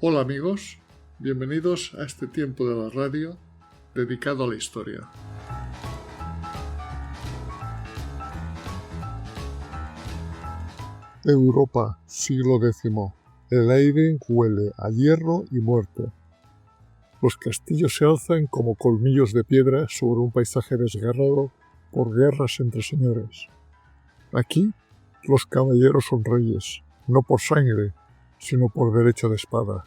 Hola amigos, bienvenidos a este tiempo de la radio dedicado a la historia. Europa, siglo X. El aire huele a hierro y muerte. Los castillos se alzan como colmillos de piedra sobre un paisaje desgarrado por guerras entre señores. Aquí, los caballeros son reyes, no por sangre, sino por derecho de espada.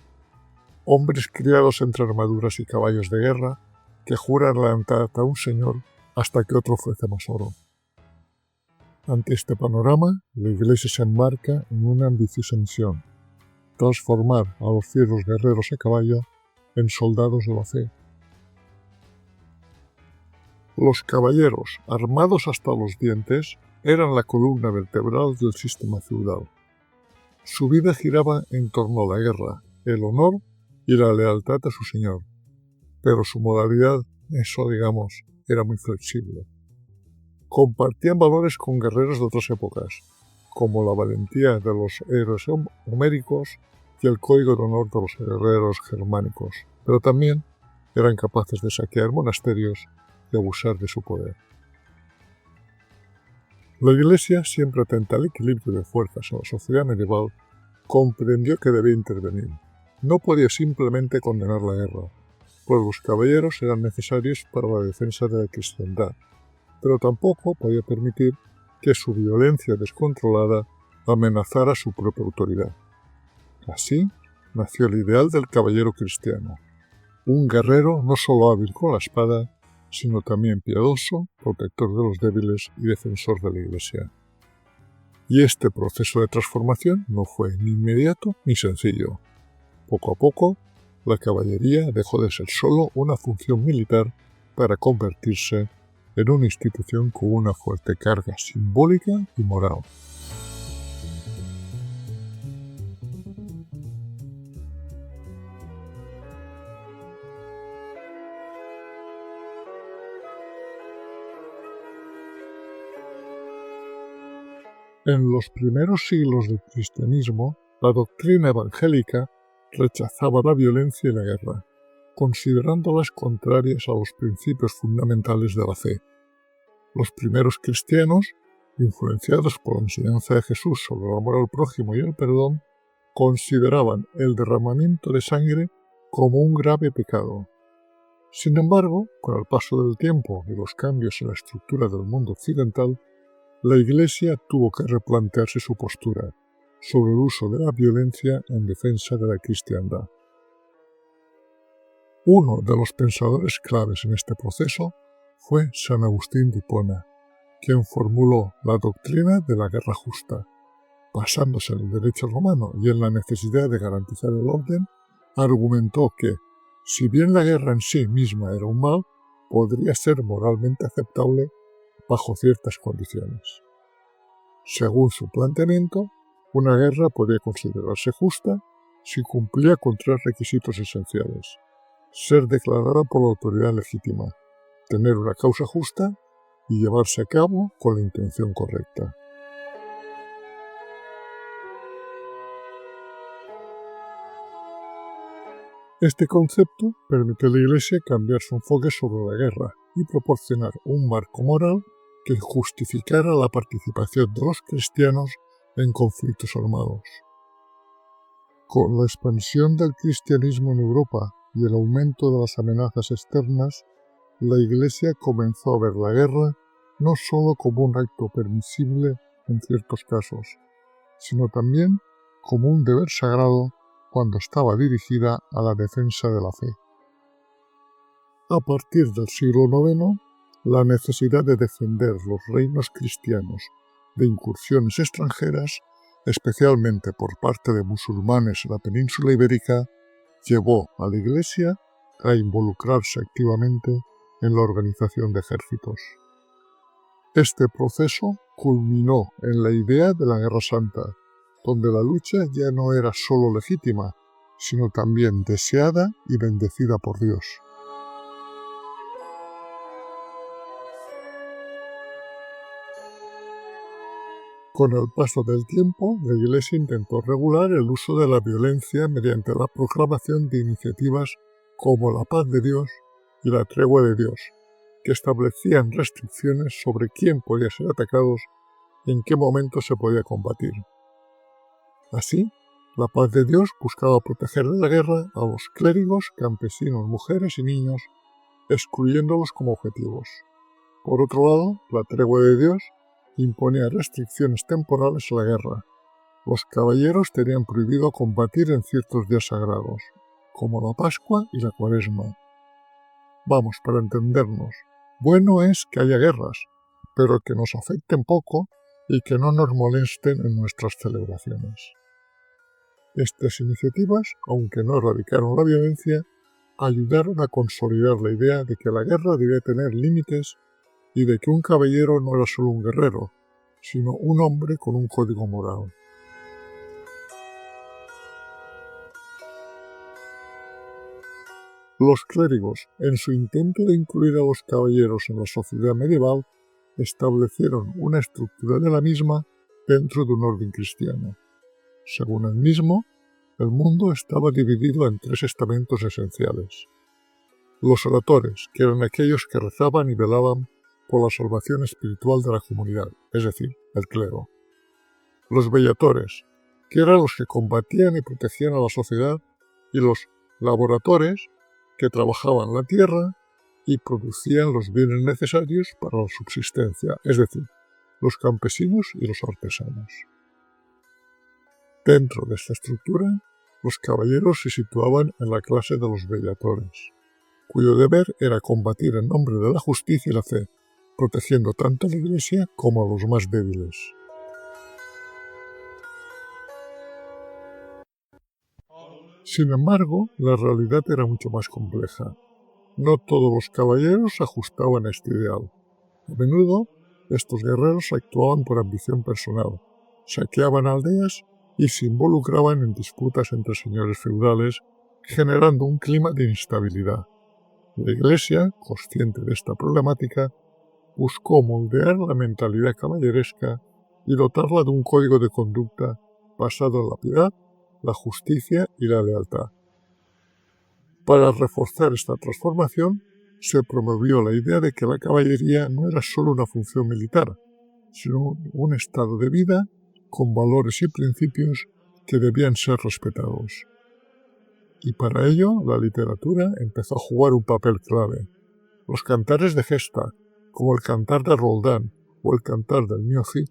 Hombres criados entre armaduras y caballos de guerra que juran lealtad a un señor hasta que otro ofrece más oro. Ante este panorama, la Iglesia se enmarca en una ambiciosa misión: transformar a los fieros guerreros a caballo en soldados de la fe. Los caballeros, armados hasta los dientes, eran la columna vertebral del sistema feudal. Su vida giraba en torno a la guerra, el honor y la lealtad a su señor, pero su modalidad, era muy flexible. Compartían valores con guerreros de otras épocas, como la valentía de los héroes homéricos y el código de honor de los guerreros germánicos, pero también eran capaces de saquear monasterios y abusar de su poder. La Iglesia, siempre atenta al equilibrio de fuerzas en la sociedad medieval, comprendió que debía intervenir. No podía simplemente condenar la guerra, pues los caballeros eran necesarios para la defensa de la cristiandad, pero tampoco podía permitir que su violencia descontrolada amenazara su propia autoridad. Así nació el ideal del caballero cristiano, un guerrero no solo hábil con la espada, sino también piadoso, protector de los débiles y defensor de la Iglesia. Y este proceso de transformación no fue ni inmediato ni sencillo. Poco a poco, la caballería dejó de ser solo una función militar para convertirse en una institución con una fuerte carga simbólica y moral. En los primeros siglos del cristianismo, la doctrina evangélica rechazaba la violencia y la guerra, considerándolas contrarias a los principios fundamentales de la fe. Los primeros cristianos, influenciados por la enseñanza de Jesús sobre el amor al prójimo y el perdón, consideraban el derramamiento de sangre como un grave pecado. Sin embargo, con el paso del tiempo y los cambios en la estructura del mundo occidental, la Iglesia tuvo que replantearse su postura sobre el uso de la violencia en defensa de la cristiandad. Uno de los pensadores claves en este proceso fue San Agustín de Hipona, quien formuló la doctrina de la guerra justa. Basándose en el derecho romano y en la necesidad de garantizar el orden, argumentó que, si bien la guerra en sí misma era un mal, podría ser moralmente aceptable bajo ciertas condiciones. Según su planteamiento, una guerra podía considerarse justa si cumplía con tres requisitos esenciales: ser declarada por la autoridad legítima, tener una causa justa y llevarse a cabo con la intención correcta. Este concepto permitió a la Iglesia cambiar su enfoque sobre la guerra y proporcionar un marco moral que justificara la participación de los cristianos en conflictos armados. Con la expansión del cristianismo en Europa y el aumento de las amenazas externas, la Iglesia comenzó a ver la guerra no solo como un acto permisible en ciertos casos, sino también como un deber sagrado cuando estaba dirigida a la defensa de la fe. A partir del siglo IX, la necesidad de defender los reinos cristianos de incursiones extranjeras, especialmente por parte de musulmanes en la península ibérica, llevó a la Iglesia a involucrarse activamente en la organización de ejércitos. Este proceso culminó en la idea de la Guerra Santa, donde la lucha ya no era solo legítima, sino también deseada y bendecida por Dios. Con el paso del tiempo, la Iglesia intentó regular el uso de la violencia mediante la proclamación de iniciativas como la paz de Dios y la tregua de Dios, que establecían restricciones sobre quién podía ser atacado y en qué momento se podía combatir. Así, la paz de Dios buscaba proteger de la guerra a los clérigos, campesinos, mujeres y niños, excluyéndolos como objetivos. Por otro lado, la tregua de Dios imponía restricciones temporales a la guerra. Los caballeros tenían prohibido combatir en ciertos días sagrados, como la Pascua y la Cuaresma. Vamos, para entendernos, bueno es que haya guerras, pero que nos afecten poco y que no nos molesten en nuestras celebraciones. Estas iniciativas, aunque no erradicaron la violencia, ayudaron a consolidar la idea de que la guerra debía tener límites y de que un caballero no era solo un guerrero, sino un hombre con un código moral. Los clérigos, en su intento de incluir a los caballeros en la sociedad medieval, establecieron una estructura de la misma dentro de un orden cristiano. Según el mismo, el mundo estaba dividido en 3 estamentos esenciales. Los oradores, que eran aquellos que rezaban y velaban por la salvación espiritual de la comunidad, es decir, el clero. Los bellatores, que eran los que combatían y protegían a la sociedad, y los laboratores, que trabajaban la tierra y producían los bienes necesarios para la subsistencia, es decir, los campesinos y los artesanos. Dentro de esta estructura, los caballeros se situaban en la clase de los bellatores, cuyo deber era combatir en nombre de la justicia y la fe, protegiendo tanto a la Iglesia como a los más débiles. Sin embargo, la realidad era mucho más compleja. No todos los caballeros se ajustaban a este ideal. A menudo, estos guerreros actuaban por ambición personal, saqueaban aldeas y se involucraban en disputas entre señores feudales, generando un clima de inestabilidad. La Iglesia, consciente de esta problemática, buscó moldear la mentalidad caballeresca y dotarla de un código de conducta basado en la piedad, la justicia y la lealtad. Para reforzar esta transformación, se promovió la idea de que la caballería no era solo una función militar, sino un estado de vida con valores y principios que debían ser respetados. Y para ello, la literatura empezó a jugar un papel clave. Los cantares de gesta, como el cantar de Roldán o el cantar del Mio Cid,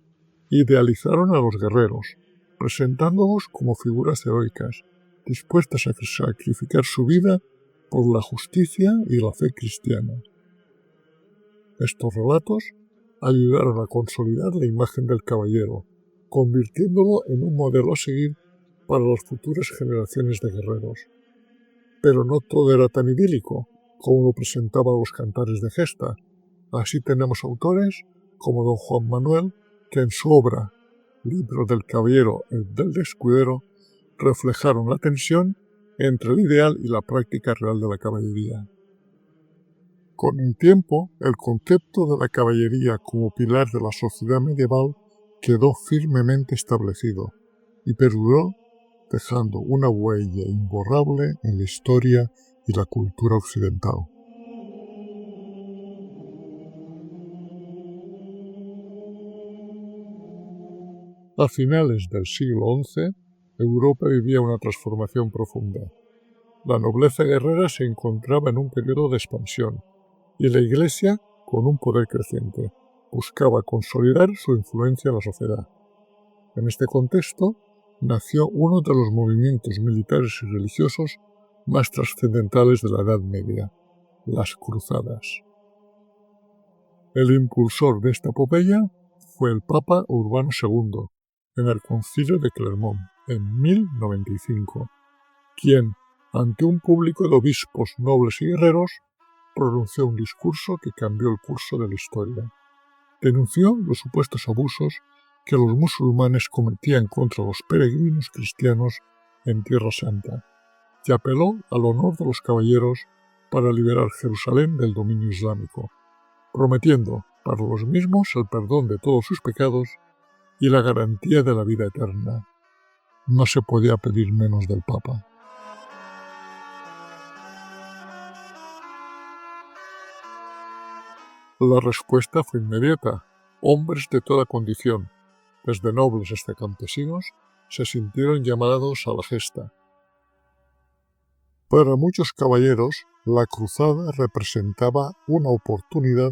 idealizaron a los guerreros, presentándolos como figuras heroicas, dispuestas a sacrificar su vida por la justicia y la fe cristiana. Estos relatos ayudaron a consolidar la imagen del caballero, convirtiéndolo en un modelo a seguir para las futuras generaciones de guerreros. Pero no todo era tan idílico como lo presentaban los cantares de gesta. Así tenemos autores como don Juan Manuel, que en su obra Libro del caballero y del escudero reflejaron la tensión entre el ideal y la práctica real de la caballería. Con el tiempo, el concepto de la caballería como pilar de la sociedad medieval quedó firmemente establecido y perduró, dejando una huella imborrable en la historia y la cultura occidental. A finales del siglo XI, Europa vivía una transformación profunda. La nobleza guerrera se encontraba en un periodo de expansión, y la Iglesia, con un poder creciente, buscaba consolidar su influencia en la sociedad. En este contexto, nació uno de los movimientos militares y religiosos más trascendentales de la Edad Media, las Cruzadas. El impulsor de esta epopeya fue el Papa Urbano II, en el Concilio de Clermont, en 1095, quien, ante un público de obispos, nobles y guerreros, pronunció un discurso que cambió el curso de la historia. Denunció los supuestos abusos que los musulmanes cometían contra los peregrinos cristianos en Tierra Santa y apeló al honor de los caballeros para liberar Jerusalén del dominio islámico, prometiendo para los mismos el perdón de todos sus pecados y la garantía de la vida eterna. No se podía pedir menos del Papa. La respuesta fue inmediata. Hombres de toda condición, desde nobles hasta campesinos, se sintieron llamados a la gesta. Para muchos caballeros, la cruzada representaba una oportunidad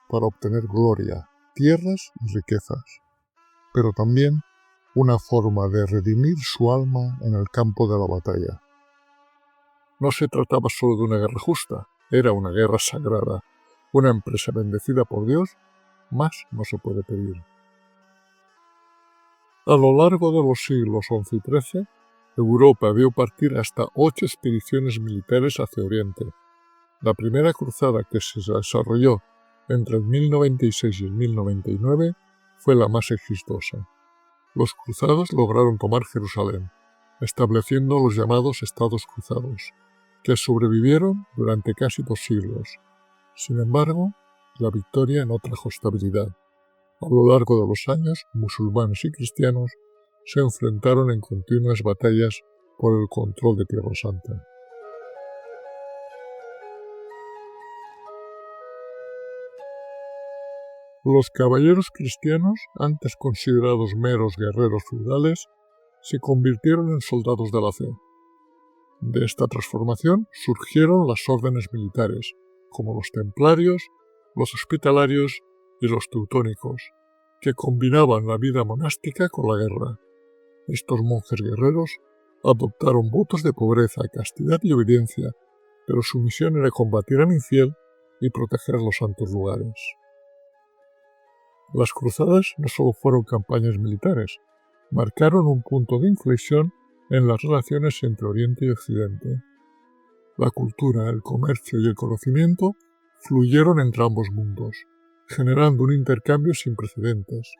para obtener gloria, tierras y riquezas, pero también una forma de redimir su alma en el campo de la batalla. No se trataba solo de una guerra justa, era una guerra sagrada, una empresa bendecida por Dios. Más no se puede pedir. A lo largo de los siglos XI y XIII, Europa vio partir hasta 8 expediciones militares hacia Oriente. La primera cruzada, que se desarrolló entre el 1096 y el 1099, fue la más exitosa. Los cruzados lograron tomar Jerusalén, estableciendo los llamados Estados Cruzados, que sobrevivieron durante casi 2 siglos. Sin embargo, la victoria no trajo estabilidad. A lo largo de los años, musulmanes y cristianos se enfrentaron en continuas batallas por el control de Tierra Santa. Los caballeros cristianos, antes considerados meros guerreros feudales, se convirtieron en soldados de la fe. De esta transformación surgieron las órdenes militares, como los templarios, los hospitalarios y los teutónicos, que combinaban la vida monástica con la guerra. Estos monjes guerreros adoptaron votos de pobreza, castidad y obediencia, pero su misión era combatir al infiel y proteger los santos lugares. Las cruzadas no solo fueron campañas militares, marcaron un punto de inflexión en las relaciones entre Oriente y Occidente. La cultura, el comercio y el conocimiento fluyeron entre ambos mundos, generando un intercambio sin precedentes.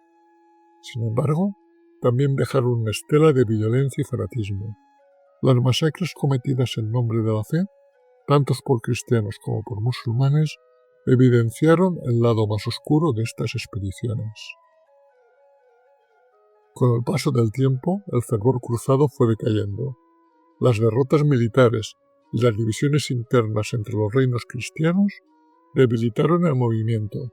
Sin embargo, también dejaron una estela de violencia y fanatismo. Las masacres cometidas en nombre de la fe, tanto por cristianos como por musulmanes, evidenciaron el lado más oscuro de estas expediciones. Con el paso del tiempo, el fervor cruzado fue decayendo. Las derrotas militares y las divisiones internas entre los reinos cristianos debilitaron el movimiento,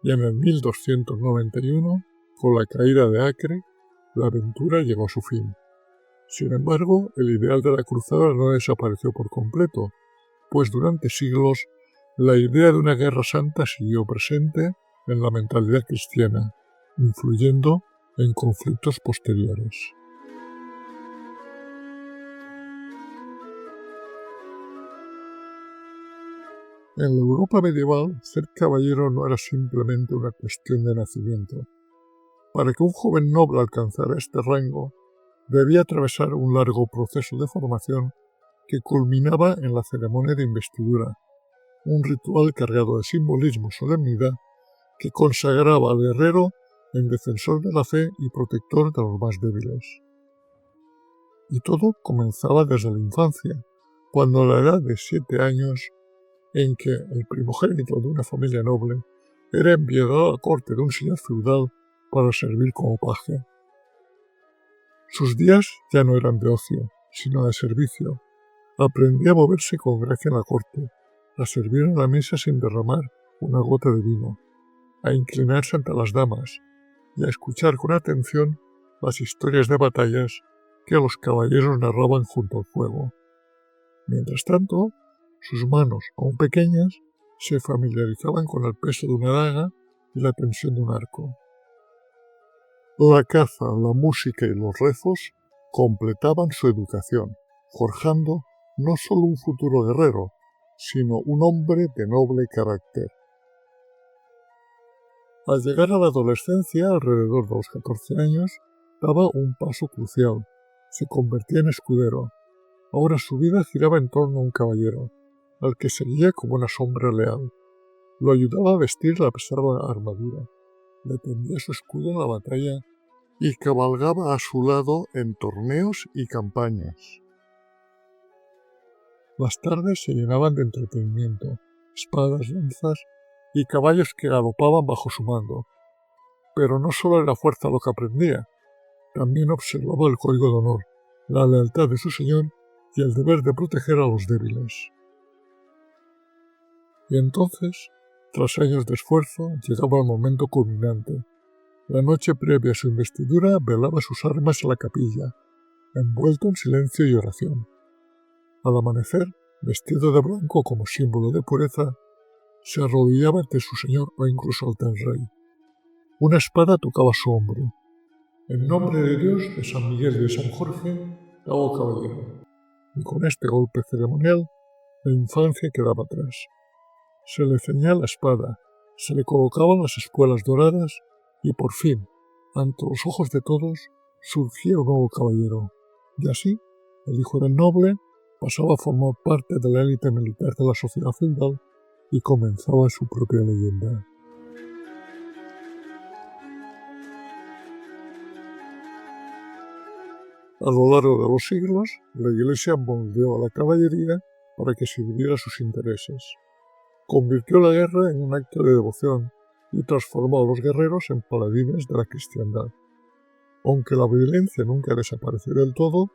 y en el 1291, con la caída de Acre, la aventura llegó a su fin. Sin embargo, el ideal de la cruzada no desapareció por completo, pues durante siglos la idea de una guerra santa siguió presente en la mentalidad cristiana, influyendo en conflictos posteriores. En la Europa medieval, ser caballero no era simplemente una cuestión de nacimiento. Para que un joven noble alcanzara este rango, debía atravesar un largo proceso de formación que culminaba en la ceremonia de investidura, un ritual cargado de simbolismo y solemnidad que consagraba al guerrero en defensor de la fe y protector de los más débiles. Y todo comenzaba desde la infancia, cuando a la edad de 7 años, en que el primogénito de una familia noble era enviado a la corte de un señor feudal para servir como paje. Sus días ya no eran de ocio, sino de servicio. Aprendía a moverse con gracia en la corte, a servir en la mesa sin derramar una gota de vino, a inclinarse ante las damas y a escuchar con atención las historias de batallas que los caballeros narraban junto al fuego. Mientras tanto, sus manos, aún pequeñas, se familiarizaban con el peso de una daga y la tensión de un arco. La caza, la música y los rezos completaban su educación, forjando no solo un futuro guerrero, sino un hombre de noble carácter. Al llegar a la adolescencia, alrededor de los 14 años, daba un paso crucial. Se convertía en escudero. Ahora su vida giraba en torno a un caballero, al que seguía como una sombra leal. Lo ayudaba a vestir la pesada armadura, le tendía su escudo en la batalla y cabalgaba a su lado en torneos y campañas. Las tardes se llenaban de entretenimiento, espadas, lanzas y caballos que galopaban bajo su mando. Pero no solo era fuerza lo que aprendía, también observaba el código de honor, la lealtad de su señor y el deber de proteger a los débiles. Y entonces, tras años de esfuerzo, llegaba el momento culminante. La noche previa a su investidura velaba sus armas en la capilla, envuelto en silencio y oración. Al amanecer, vestido de blanco como símbolo de pureza, se arrodillaba ante su señor o incluso ante el rey. Una espada tocaba su hombro. En nombre de Dios, de San Miguel y de San Jorge, te hago caballero. Y con este golpe ceremonial, la infancia quedaba atrás. Se le ceñía la espada, se le colocaban las espuelas doradas y por fin, ante los ojos de todos, surgía un nuevo caballero. Y así, el hijo del noble pasaba a formar parte de la élite militar de la sociedad feudal y comenzaba su propia leyenda. A lo largo de los siglos, la Iglesia moldeó a la caballería para que sirviera a sus intereses. Convirtió la guerra en un acto de devoción y transformó a los guerreros en paladines de la cristiandad. Aunque la violencia nunca desapareció del todo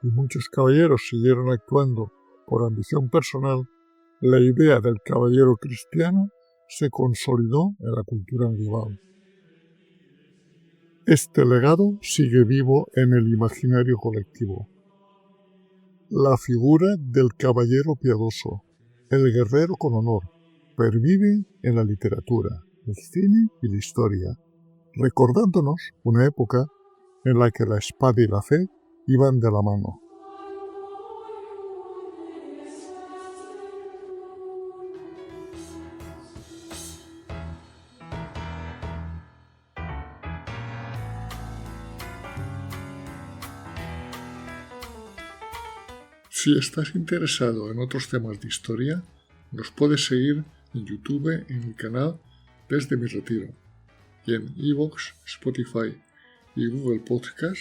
y muchos caballeros siguieron actuando por ambición personal, la idea del caballero cristiano se consolidó en la cultura medieval. Este legado sigue vivo en el imaginario colectivo. La figura del caballero piadoso, el guerrero con honor, pervive en la literatura, el cine y la historia, recordándonos una época en la que la espada y la fe iban de la mano. Si estás interesado en otros temas de historia, nos puedes seguir en YouTube en mi canal Desde mi Retiro y en iVoox, Spotify y Google Podcast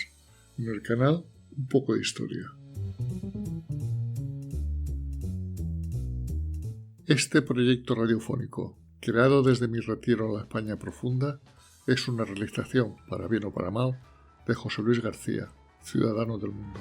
en el canal Un poco de Historia. Este proyecto radiofónico, creado desde mi retiro en la España profunda, es una realización, para bien o para mal, de José Luis García, ciudadano del mundo.